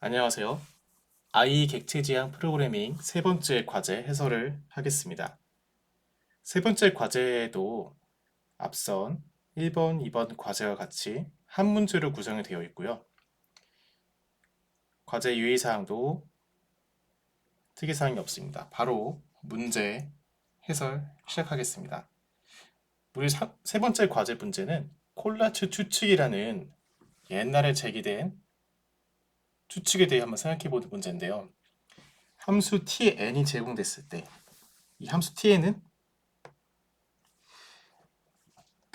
안녕하세요. 아이 객체지향 프로그래밍 세 번째 과제 해설을 하겠습니다. 세 번째 과제에도 앞선 1번, 2번 과제와 같이 한 문제로 구성이 되어 있고요. 과제 유의사항도 특이사항이 없습니다. 바로 문제 해설 시작하겠습니다. 우리 세 번째 과제 문제는 콜라츠 추측이라는 옛날에 제기된 추측에 대해 한번 생각해 보는 문제인데요. 함수 tn이 제공됐을 때 이 함수 tn은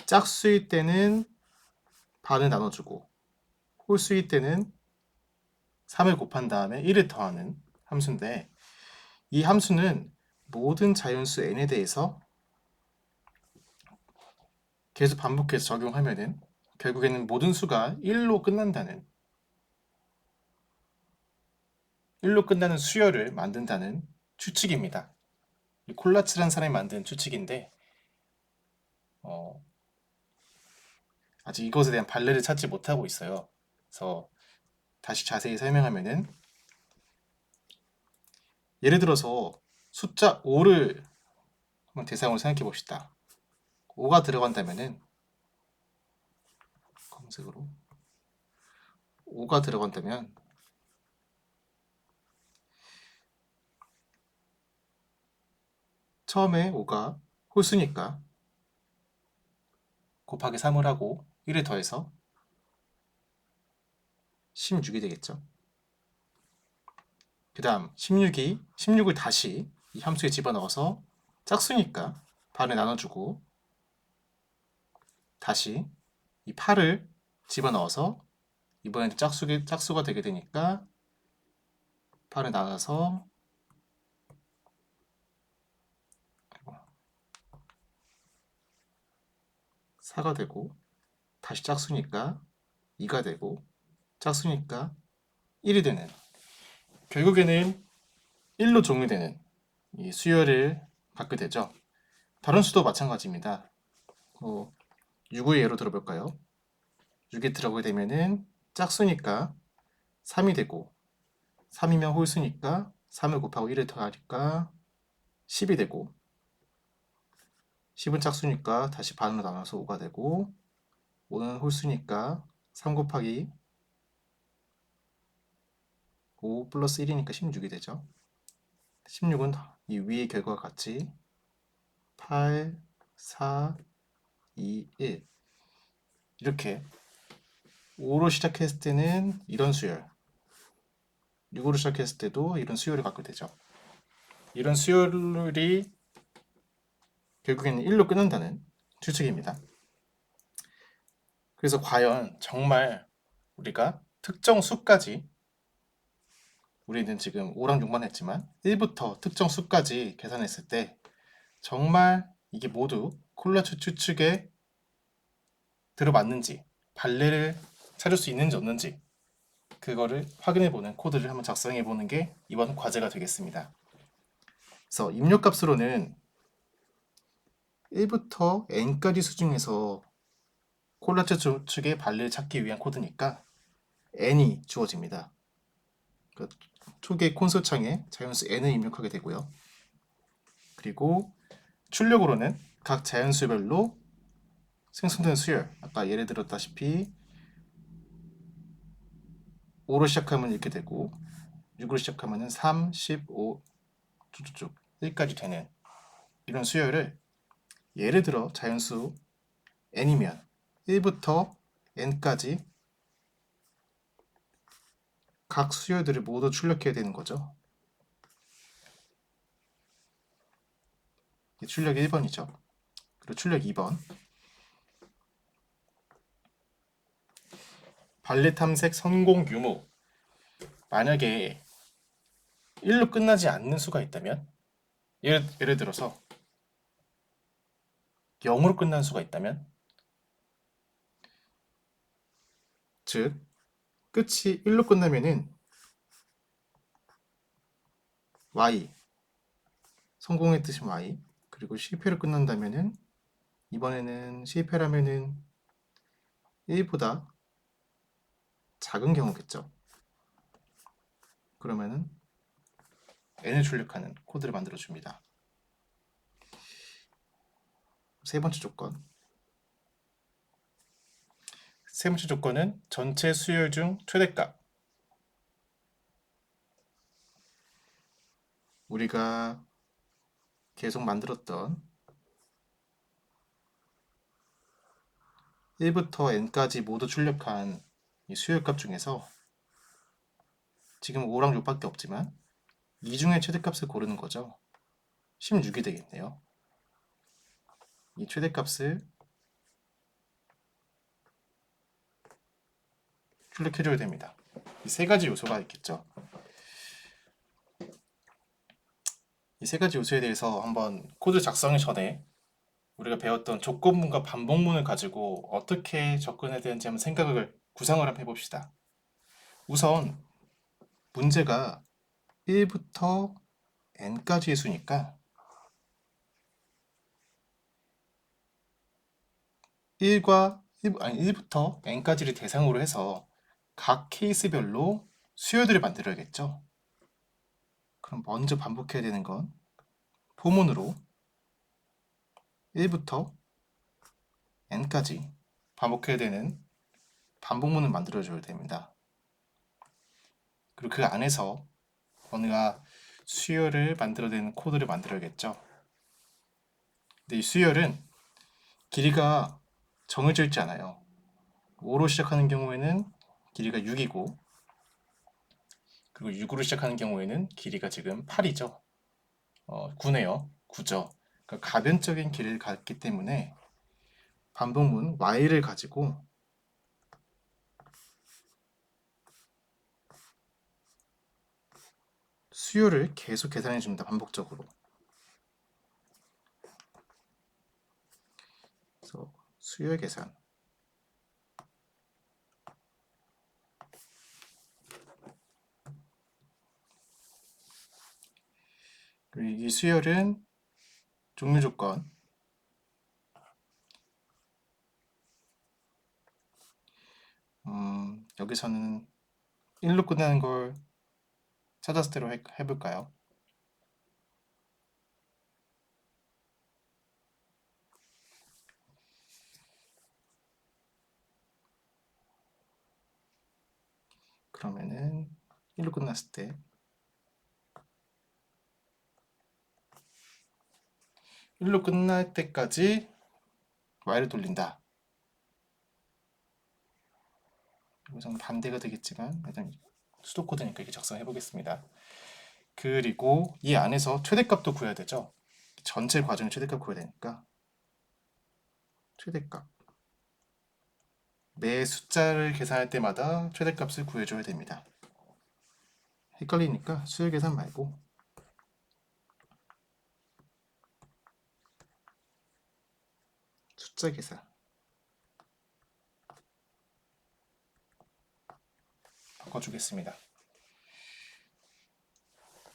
짝수일 때는 반을 나눠주고 홀수일 때는 3을 곱한 다음에 1을 더하는 함수인데, 이 함수는 모든 자연수 n에 대해서 계속 반복해서 적용하면은 결국에는 모든 수가 1로 끝나는 수열을 만든다는 추측입니다. 콜라츠란 사람이 만든 추측인데, 어, 아직 이것에 대한 발레를 찾지 못하고 있어요. 그래서 다시 자세히 설명하면은, 예를 들어서 숫자 5를 한번 대상으로 생각해 봅시다. 5가 들어간다면은, 검색으로 5가 들어간다면 처음에 5가 홀수니까 곱하기 3을 하고 1을 더해서 16이 되겠죠. 그 다음 16을 다시 이 함수에 집어넣어서 짝수니까 반을 나눠주고, 다시 이 8을 집어넣어서 이번에는 짝수가 되게 되니까 8을 나눠서 4가 되고, 다시 짝수니까 2가 되고, 짝수니까 1이 되는, 결국에는 1로 종료되는 이 수열을 갖게 되죠. 다른 수도 마찬가지입니다. 6의 예로 들어볼까요? 6에 들어가게 되면은 짝수니까 3이 되고, 3이면 홀수니까 3을 곱하고 1을 더하니까 10이 되고, 10은 짝수니까 다시 반으로 나눠서 5가 되고, 5는 홀수니까 3 곱하기 5 플러스 1이니까 16이 되죠. 16은 이 위의 결과와 같이 8, 4, 2, 1, 이렇게 5로 시작했을 때는 이런 수열, 6으로 시작했을 때도 이런 수열을 갖게 되죠. 이런 수열이 결국에는 1로 끝난다는 추측입니다. 그래서 과연 정말 우리가 특정 수까지, 우리는 지금 5랑 6만 했지만 1부터 특정 수까지 계산했을 때 정말 이게 모두 콜라츠 추측에 들어맞는지, 발레를 찾을 수 있는지 없는지, 그거를 확인해보는 코드를 한번 작성해보는 게 이번 과제가 되겠습니다. 그래서 입력값으로는 1부터 n까지 수 중에서 콜라츠 추측의 발레를 찾기 위한 코드니까 n이 주어집니다. 그러니까 초기의 콘솔 창에 자연수 n을 입력하게 되고요. 그리고 출력으로는 각 자연수별로 생성되는 수열, 아까 예를 들었다시피 5로 시작하면 이렇게 되고, 6으로 시작하면 3, 15, 쭉쭉쭉 1까지 되는 이런 수열을, 예를 들어 자연수 n이면 1부터 n까지 각 수열들을 모두 출력해야 되는 거죠. 출력 1번이죠. 그리고 출력 2번. 발레 탐색 성공 유무. 만약에 1로 끝나지 않는 수가 있다면, 예를 들어서 0으로 끝나는 수가 있다면, 즉 끝이 1로 끝나면은 y, 성공의 뜻은 y, 그리고 실패로 끝난다면은, 이번에는 실패라면은 1보다 작은 경우겠죠. 그러면은 n을 출력하는 코드를 만들어 줍니다. 세 번째 조건. 세 번째 조건은 전체 수열 중 최대값. 우리가 계속 만들었던 1부터 n까지 모두 출력한 이 수열값 중에서 지금 5랑 6밖에 없지만 이 중에 최대값을 고르는 거죠. 16이 되겠네요. 이 최대값을 출력해줘야 됩니다. 이 세 가지 요소가 있겠죠. 이 세 가지 요소에 대해서 한번 코드 작성이 전에 우리가 배웠던 조건문과 반복문을 가지고 어떻게 접근해야 되는지 한번 구상을 한번 해봅시다. 우선 문제가 1부터 n까지의 수니까 1부터 n까지를 대상으로 해서 각 케이스별로 수열들을 만들어야겠죠. 그럼 먼저 반복해야 되는 건 포문으로 1부터 n까지 반복해야 되는 반복문을 만들어줘야 됩니다. 그리고 그 안에서 어느가 수열을 만들어내는 코드를 만들어야겠죠. 근데 이 수열은 길이가 정해져 있지 않아요. 5로 시작하는 경우에는 길이가 6이고, 그리고 6으로 시작하는 경우에는 길이가 지금 8이죠. 9네요. 9죠. 그러니까 가변적인 길이를 갖기 때문에 반복문 y를 가지고 수열을 계속 계산해 줍니다. 반복적으로. 그래서 수열 계산. 그리고 이 수열은 종류 조건. 여기서는 1로 끝나는 걸 찾았을 대로 해볼까요? 그러면은 1로 끝났을 때 1로 끝날 때까지 y를 돌린다. 여기서는 반대가 되겠지만 일단 수도코드니까 이렇게 작성해 보겠습니다. 그리고 이 안에서 최대값도 구해야 되죠. 전체 과정의 최대값 구해야 되니까 최대값 매 숫자를 계산할 때마다 최대값을 구해줘야 됩니다. 헷갈리니까 수열 계산 말고 숫자 계산 바꿔주겠습니다.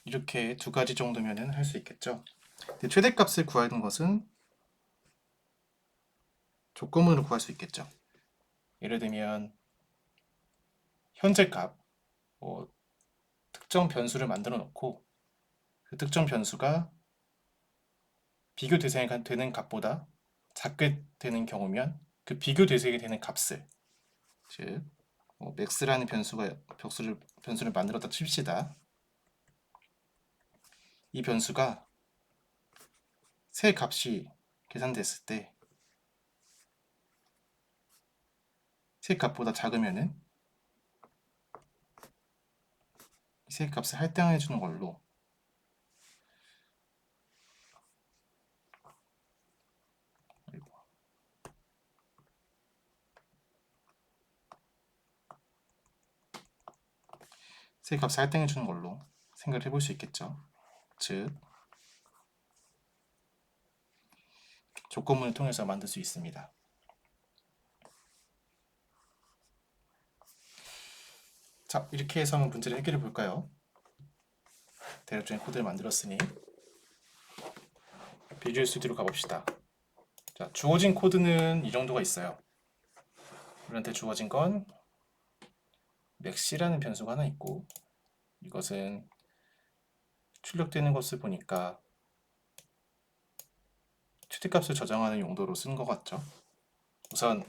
이렇게 두 가지 정도면 할 수 있겠죠. 근데 최대값을 구하는 것은 조건문으로 구할 수 있겠죠. 예를 들면 현재 값, 특정 변수를 만들어 놓고 그 특정 변수가 비교 대상이 되는 값보다 작게 되는 경우면 그 비교 대상이 되는 값을, 즉 max라는 변수를 만들었다 칩시다. 이 변수가 새 값이 계산됐을 때 새 값보다 작으면은 새 값을 할당해 주는 걸로 새 값을 할당해 주는 걸로 생각을 해볼 수 있겠죠. 즉 조건문을 통해서 만들 수 있습니다. 자, 이렇게 해서 한번 문제를 해결해 볼까요? 대략적인 코드를 만들었으니 비주얼 스튜디오로 가봅시다. 자, 주어진 코드는 이 정도가 있어요. 우리한테 주어진 건 max라는 변수가 하나 있고 이것은 출력되는 것을 보니까 최대값을 저장하는 용도로 쓴 것 같죠. 우선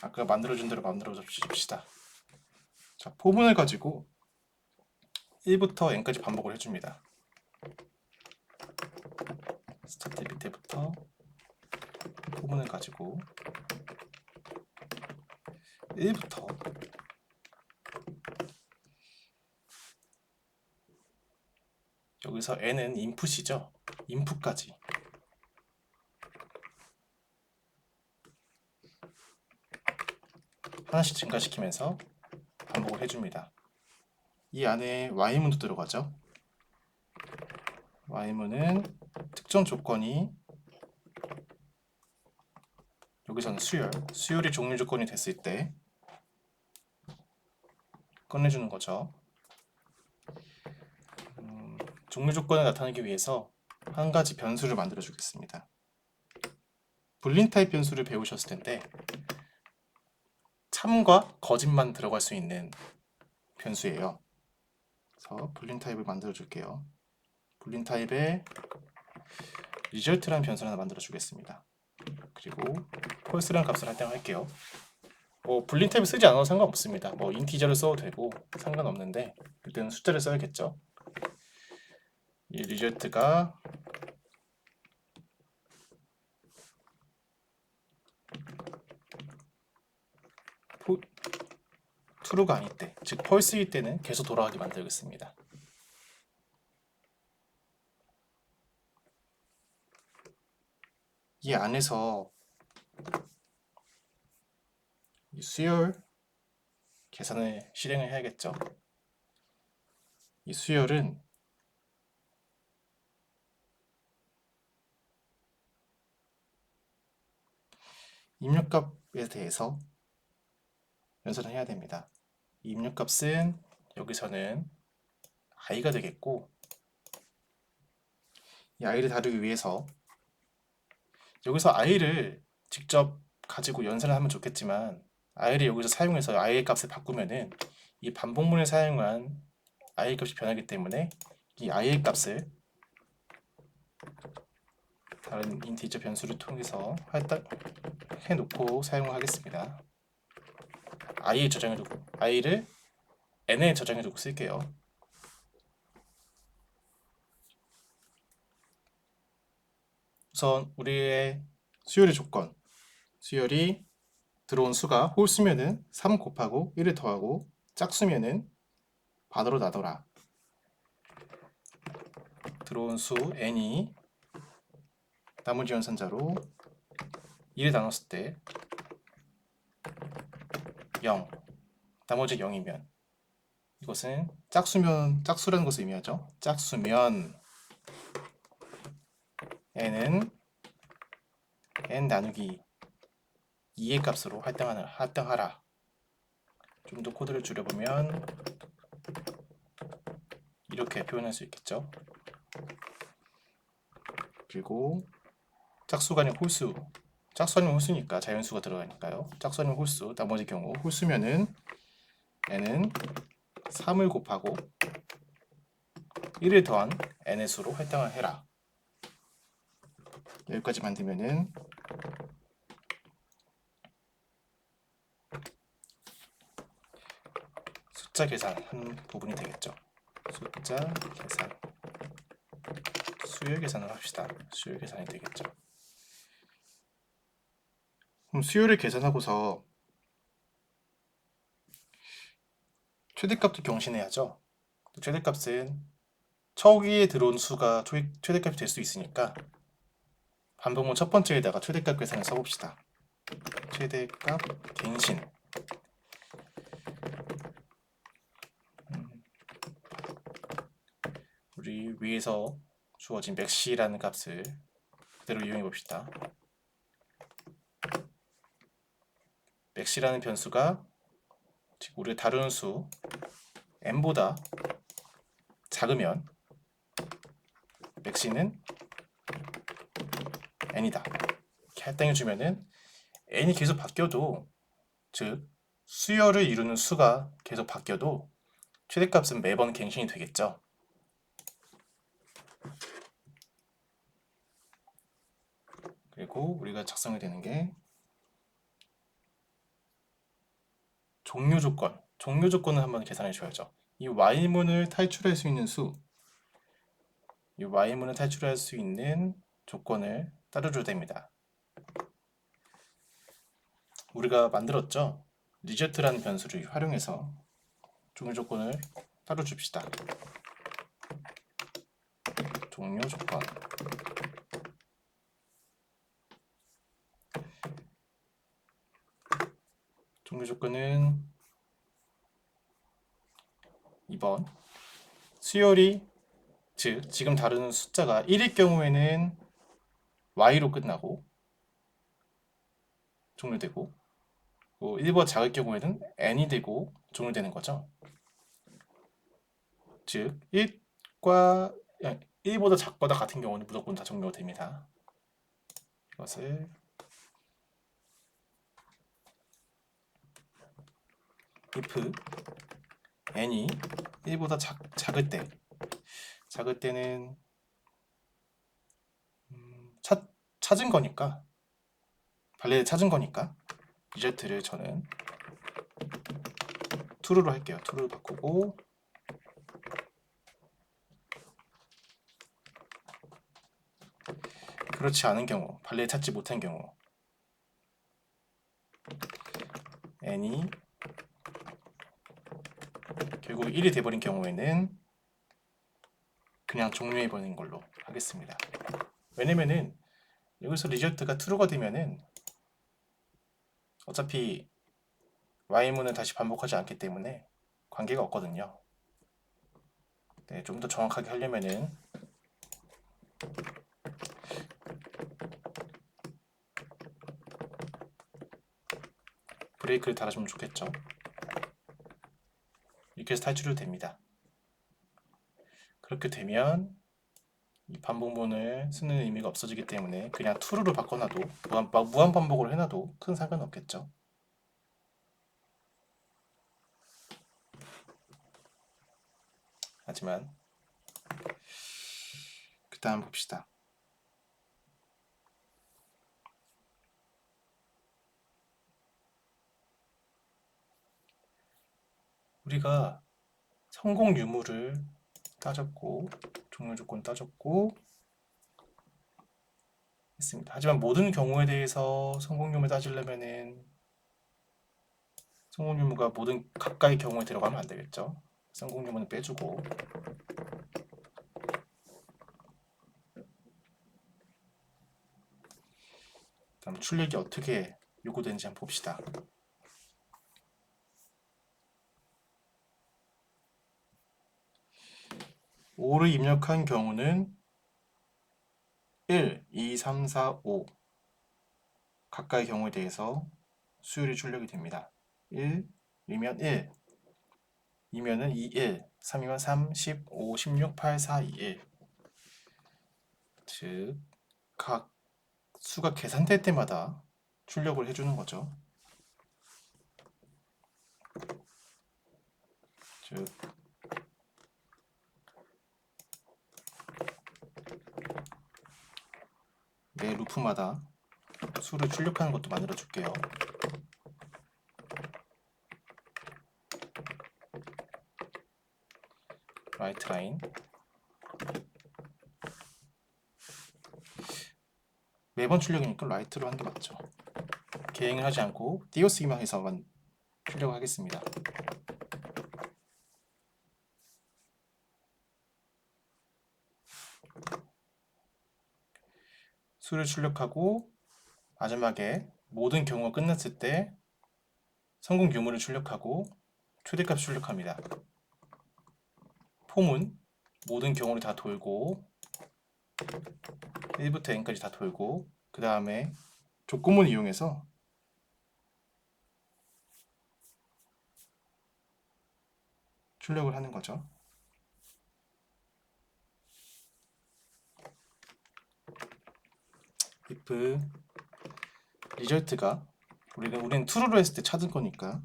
아까 만들어준 대로 만들어 줍시다. 자, 포문을 가지고 1부터 n까지 반복을 해줍니다. 스타트 밑에부터 포문을 가지고 1부터 여기서 n은 인풋이죠. 인풋까지 하나씩 증가시키면서 반복을 해줍니다. 이 안에 y문도 들어가죠. y문은 특정 조건이 여기서는 수열이 종료 조건이 됐을 때 꺼내주는 거죠. 종료 조건을 나타내기 위해서 한 가지 변수를 만들어 주겠습니다. 불린 타입 변수를 배우셨을 텐데 참과 거짓만 들어갈 수 있는 변수예요. 그래서 불린 타입을 만들어 줄게요. 불린 타입에 result라는 변수를 하나 만들어 주겠습니다. 그리고 false라는 값을 할당할게요. 불린 타입을 쓰지 않아도 상관없습니다. 인티저를 써도 되고 상관없는데 그때는 숫자를 써야겠죠. 이 result가 true가 아닐 때, 즉 false일 때는 계속 돌아가게 만들겠습니다. 이 안에서 이 수열 계산을 실행을 해야겠죠. 이 수열은 입력값에 대해서 연산을 해야 됩니다. 이 입력값은 여기서는 i가 되겠고, 이 i를 다루기 위해서 여기서 i를 직접 가지고 연산을 하면 좋겠지만 i를 여기서 사용해서 i의 값을 바꾸면은 이 반복문에 사용한 i의 값이 변하기 때문에 이 i의 값을 다른 인티저 변수를 통해서 해놓고 사용하겠습니다. i에 저장해두고 i를 n에 저장해두고 쓸게요. 우선 우리의 수열의 조건, 수열이 들어온 수가 홀수면은 3 곱하고 1을 더하고 짝수면은 반으로 나눠라. 들어온 수 n이 나머지 연산자로 2를 나눴을 때 0, 나머지 0이면 이것은 짝수라는 것을 의미하죠. 짝수면 n은 n 나누기 2의 값으로 할당하라. 좀 더 코드를 줄여보면 이렇게 표현할 수 있겠죠. 그리고 짝수가 아닌 홀수, 짝수 아니면 홀수니까 자연수가 들어가니까요. 짝수 아니면 홀수, 나머지 경우 홀수면은 n은 3을 곱하고 1을 더한 n의 수로 할당을 해라. 여기까지 만들면은 숫자 계산한 부분이 되겠죠. 숫자 계산, 수열 계산을 합시다. 수열 계산이 되겠죠. 그럼 수열을 계산하고서 최대값도 경신해야죠. 최대값은 처기에 들어온 수가 최대값이 될 수 있으니까 반복문 첫 번째에다가 최대값 계산을 써봅시다. 최대값 갱신. 우리 위에서 주어진 max라는 값을 그대로 이용해 봅시다. max라는 변수가 지금 우리가 다루는 수 n보다 작으면 max는 n이다. 이렇게 할당해 주면은 n이 계속 바뀌어도, 즉 수열을 이루는 수가 계속 바뀌어도 최대값은 매번 갱신이 되겠죠. 그리고 우리가 작성해야 되는 게 종료 조건. 종료 조건을 한번 계산해 줘야죠. 이 y문을 탈출할 수 있는 수, 이 y문을 탈출할 수 있는 조건을 따라줘야 됩니다. 우리가 만들었죠? 리저트라는 변수를 활용해서 종료 조건을 따라줍시다. 종료 조건. 종료 조건은 2번. 수열이, 즉 지금 다루는 숫자가 1일 경우에는 y로 끝나고 종료되고, 1보다 작을 경우에는 n이 되고 종료되는 거죠. 즉 1보다 작거나 같은 경우는 무조건 다 종료가 됩니다. 이것을 if n이 1보다 작을 때는 찾은 거니까, 발레를 찾은 거니까 리저트를 저는 true로 할게요. true로 바꾸고, 그렇지 않은 경우, 발레를 찾지 못한 경우 n이 결국 1이 돼버린 경우에는 그냥 종료해버리는 걸로 하겠습니다. 왜냐면은 여기서 리저트가 true가 되면은 어차피 y문을 다시 반복하지 않기 때문에 관계가 없거든요. 네, 좀 더 정확하게 하려면은 브레이크를 달아주면 좋겠죠. 이렇게 해서 탈출이 됩니다. 그렇게 되면 이 반복문을 쓰는 의미가 없어지기 때문에 그냥 true로 바꿔놔도 무한 반복을 해놔도 큰 상관은 없겠죠. 하지만 그 다음 봅시다. 우리가 성공 유무를 따졌고 종료 조건 따졌고 했습니다. 하지만 모든 경우에 대해서 성공 유무를 따지려면은 성공 유무가 모든 각각의 경우에 들어가면 안 되겠죠. 성공 유무는 빼주고, 다음 출력이 어떻게 요구되는지 한번 봅시다. 5를 입력한 경우는 1, 2, 3, 4, 5 각각의 경우에 대해서 수열이 출력이 됩니다. 1이면 1, 2면은 2, 1, 3이면 3, 10, 5, 16, 8, 4, 2, 1. 즉, 각 수가 계산될 때마다 출력을 해주는 거죠. 즉, 매 루프마다 수를 출력하는 것도 만들어 줄게요. 라이트 라인. 매번 출력이니까 라이트로 하는 게 맞죠. 개행을 하지 않고 띄어쓰기만 해서만 출력을 하겠습니다. 수를 출력하고 마지막에 모든 경우가 끝났을 때 성공 유무를 출력하고 최대값 출력합니다. 폼은 모든 경우를 다 돌고 1부터 n까지 다 돌고 그 다음에 조건문을 이용해서 출력을 하는 거죠. if result가 우리는 true로 했을 때 찾은 거니까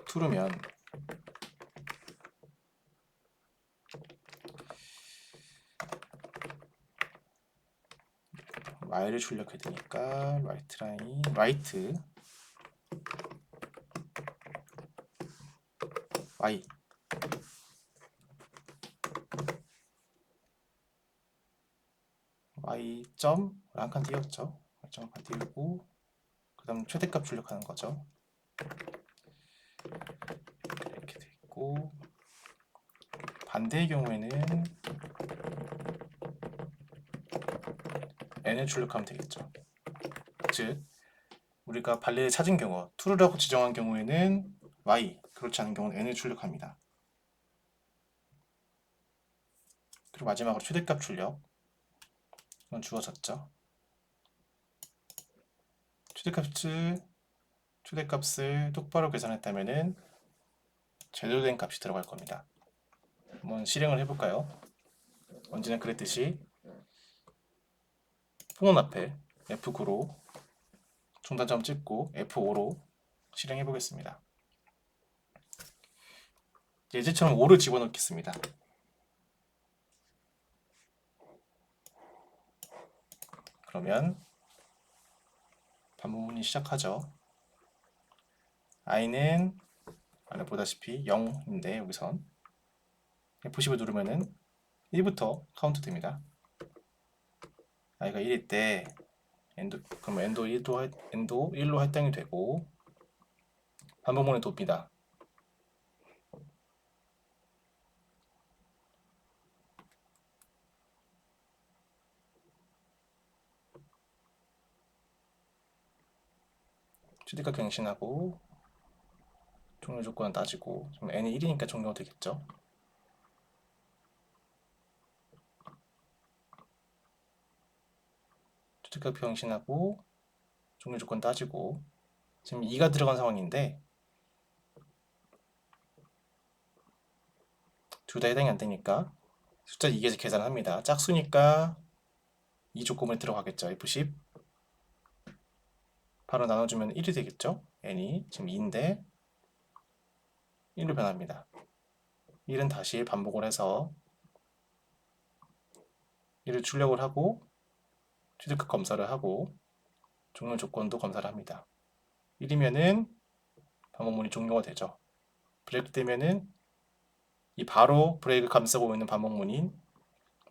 true면 y를 출력해야 되니까 right 라인 right y y점 한 칸 띄웠죠. y점 한 칸 띄우고 그 다음 최대값 출력하는 거죠. 이렇게 돼 있고 반대의 경우에는 n을 출력하면 되겠죠. 즉 우리가 발레를 찾은 경우 true라고 지정한 경우에는 y, 그렇지 않은 경우는 n을 출력합니다. 그리고 마지막으로 최대값 출력. 이건 주어졌죠. 최대값을 똑바로 계산했다면은 제대로 된 값이 들어갈 겁니다. 한번 실행을 해볼까요? 언제나 그랬듯이 폰원 앞에 F9로 중단점 찍고 F5로 실행해 보겠습니다. 예제처럼 5를 집어넣겠습니다. 그러면 반복문이 시작하죠. i는 아래 보다시피 0인데 여기선 F10을 누르면은 1부터 카운트 됩니다. i가 1일 때 그럼 엔도 1로 할당이 되고 반복문을 돕니다. 최대값 갱신하고 종료 조건을 따지고 지금 n이 1이니까 종료가 되겠죠. 최대값 갱신하고 종료 조건 따지고 지금 2가 들어간 상황인데 둘 다 해당이 안 되니까 숫자 2에서 계산합니다. 짝수니까 2 조건을 들어가겠죠. F10 바로 나눠주면 1이 되겠죠. n이 지금 2인데 1로 변합니다. 1은 다시 반복을 해서 1을 출력을 하고 최대값 검사를 하고 종료 조건도 검사를 합니다. 1이면은 반복문이 종료가 되죠. 브레이크 되면은 이 바로 브레이크 감싸고 있는 반복문인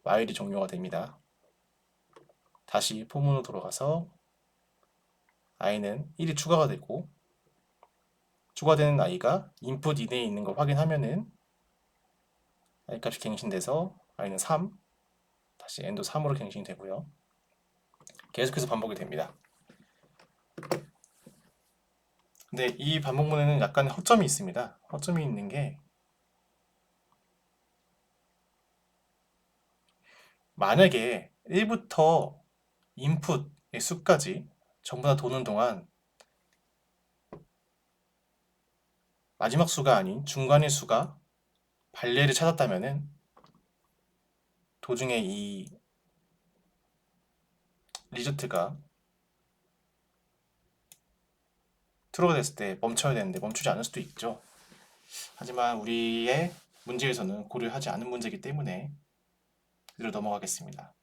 while이 종료가 됩니다. 다시 포문으로 돌아가서 i는 1이 추가가 되고 추가되는 i가 인풋 이내에 있는 걸 확인하면은 i 값이 갱신돼서 i는 3 다시 n도 3으로 갱신이 되고요. 계속해서 반복이 됩니다. 근데 이 반복문에는 약간 허점이 있습니다. 허점이 있는 게 만약에 1부터 인풋의 수까지 전부 다 도는 동안 마지막 수가 아닌 중간의 수가 발레를 찾았다면은 도중에 이 리조트가 트루가 됐을 때 멈춰야 되는데 멈추지 않을 수도 있죠. 하지만 우리의 문제에서는 고려하지 않은 문제이기 때문에 그대로 넘어가겠습니다.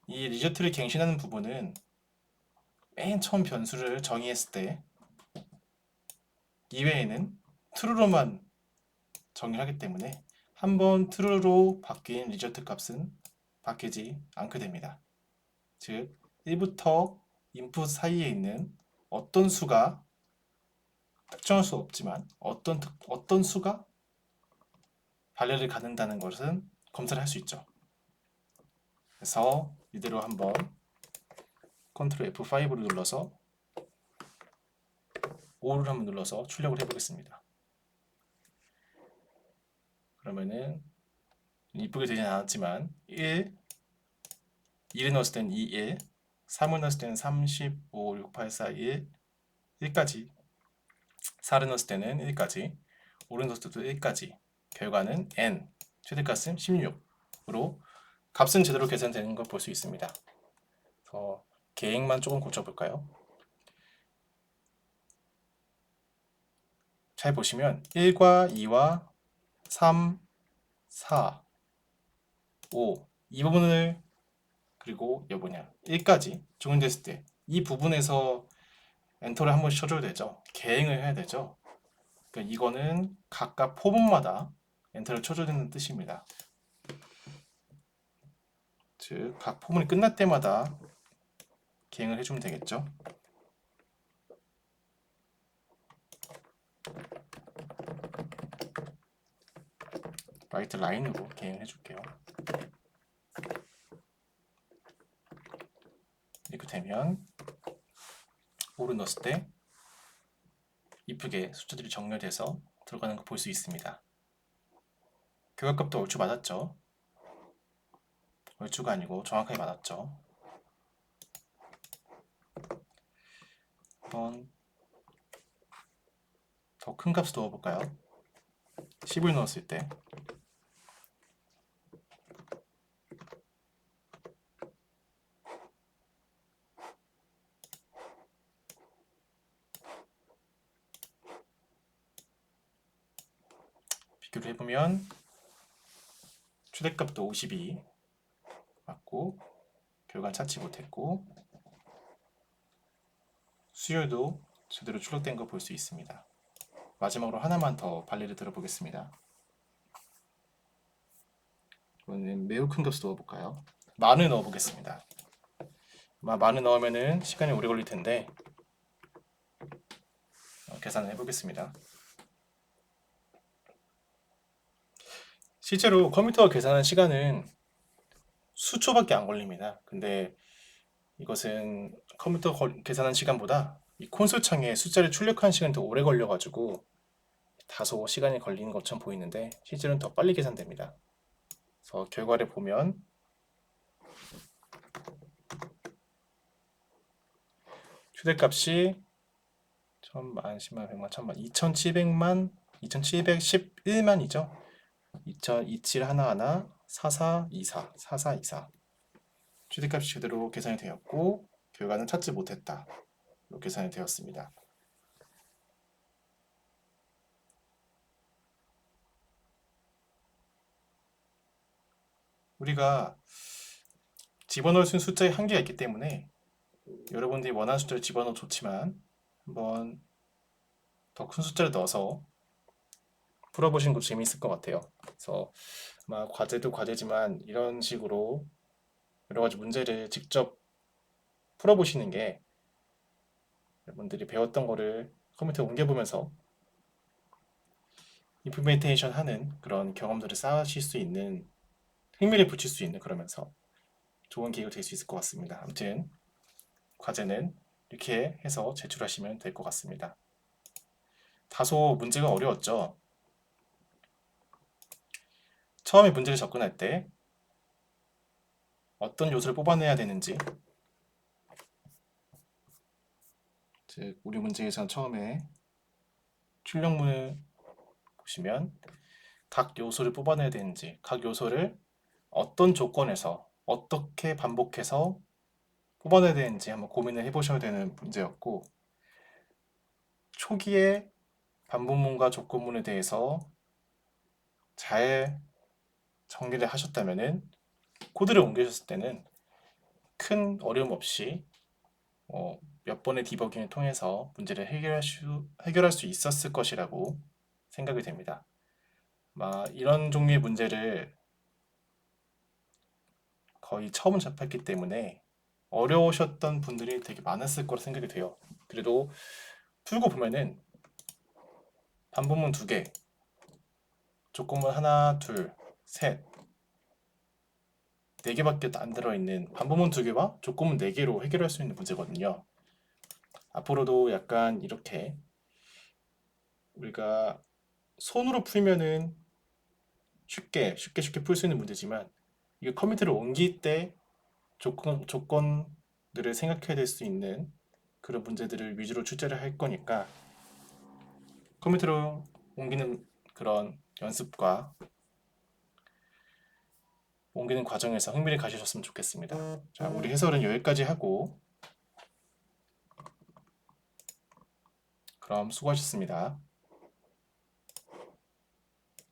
이 리조트를 갱신하는 부분은 맨 처음 변수를 정의했을 때 이외에는 true로만 정의하기 때문에 한번 true로 바뀐 리조트 값은 바뀌지 않게 됩니다. 즉 1부터 인풋 사이에 있는 어떤 수가 특정할 수 없지만 어떤 수가 발레를 갖는다는 것은 검사를 할 수 있죠. 그래서 이대로 한번 컨트롤 F5를 눌러서 5를 한번 눌러서 출력을 해보겠습니다. 그러면은 이쁘게 되진 않았지만 1, 1을 넣었을 때는 2, 1, 3을 넣었을 때는 3, 10, 5, 6, 8, 4, 1, 1까지 4를 넣었을 때는 1까지 5를 넣었을 때도 1까지 결과는 n, 최대값은 16으로 값은 제대로 계산되는 걸 볼 수 있습니다. 그래서 계획만 조금 고쳐볼까요? 잘 보시면 1과 2와 3, 4, 5 이 부분을 그리고 이 뭐냐 1까지 적용됐을 때 이 부분에서 엔터를 한 번씩 쳐줘야 되죠. 계행을 해야 되죠. 그러니까 이거는 각각 포문마다 엔터를 쳐줘야 되는 뜻입니다. 즉, 각 포문이 끝날 때마다 계행을 해주면 되겠죠. 라이트 라인으로 계행해 줄게요. 이렇게 되면 오를 넣었을 때 이쁘게 숫자들이 정렬돼서 들어가는 거 볼 수 있습니다. 교각값도 얼추 맞았죠. 얼추가 아니고 정확하게 맞았죠. 한번 더 큰 값을 넣어볼까요? 10을 넣었을 때 비교를 해보면 최대값도 52 맞고 결과는 찾지 못했고 수열도 제대로 출력된 거 볼 수 있습니다. 마지막으로 하나만 더 발리를 들어보겠습니다. 이거는 매우 큰 값을 넣어볼까요? 만을 넣어보겠습니다. 만을 넣으면은 시간이 오래 걸릴 텐데 계산을 해보겠습니다. 실제로 컴퓨터가 계산하는 시간은 수초밖에 안 걸립니다. 근데 이것은 컴퓨터 계산하는 시간보다 이 콘솔 창에 숫자를 출력하는 시간이 더 오래 걸려가지고 다소 시간이 걸리는 것처럼 보이는데 실제로는 더 빨리 계산됩니다. 그래서 결과를 보면 최대값이 1000만, 10만, 100만, 1000만, 2700만, 2711만이죠. 2027 하나하나 4424, 4424. 최대값이 제대로 계산이 되었고 결과는 찾지 못했다. 이렇게 계산이 되었습니다. 우리가 집어넣을 수 있는 숫자의 한계가 있기 때문에 여러분들이 원하는 숫자를 집어넣어도 좋지만 한번 더 큰 숫자를 넣어서 풀어보시는 것도 재미있을 것 같아요. 그래서 아마 과제도 과제지만 이런 식으로 여러 가지 문제를 직접 풀어보시는 게 여러분들이 배웠던 거를 컴퓨터에 옮겨보면서 임플리멘테이션 하는 그런 경험들을 쌓으실 수 있는 흥미를 붙일 수 있는 그러면서 좋은 기회가 될 수 있을 것 같습니다. 아무튼 과제는 이렇게 해서 제출하시면 될 것 같습니다. 다소 문제가 어려웠죠? 처음에 문제를 접근할 때 어떤 요소를 뽑아내야 되는지 즉 우리 문제에서 처음에 출력문을 보시면 각 요소를 뽑아내야 되는지 각 요소를 어떤 조건에서 어떻게 반복해서 뽑아내야 되는지 한번 고민을 해보셔야 되는 문제였고 초기에 반복문과 조건문에 대해서 잘 정리를 하셨다면은 코드를 옮기셨을 때는 큰 어려움 없이 몇 번의 디버깅을 통해서 문제를 해결할 수 있었을 것이라고 생각이 됩니다. 이런 종류의 문제를 거의 처음 접했기 때문에 어려우셨던 분들이 되게 많았을 거라 생각이 돼요. 그래도 풀고 보면은 반복문 2개, 조건문 하나, 둘, 셋, 4개밖에 안 들어있는 반복문 2개와 조건문 4개로 해결할 수 있는 문제거든요. 앞으로도 약간 이렇게 우리가 손으로 풀면은 쉽게 풀 수 있는 문제지만 이게 컴퓨터를 옮길 때 조건들을 생각해야 될 수 있는 그런 문제들을 위주로 출제를 할 거니까 컴퓨터로 옮기는 그런 연습과 옮기는 과정에서 흥미를 가지셨으면 좋겠습니다. 자, 우리 해설은 여기까지 하고 그럼 수고하셨습니다.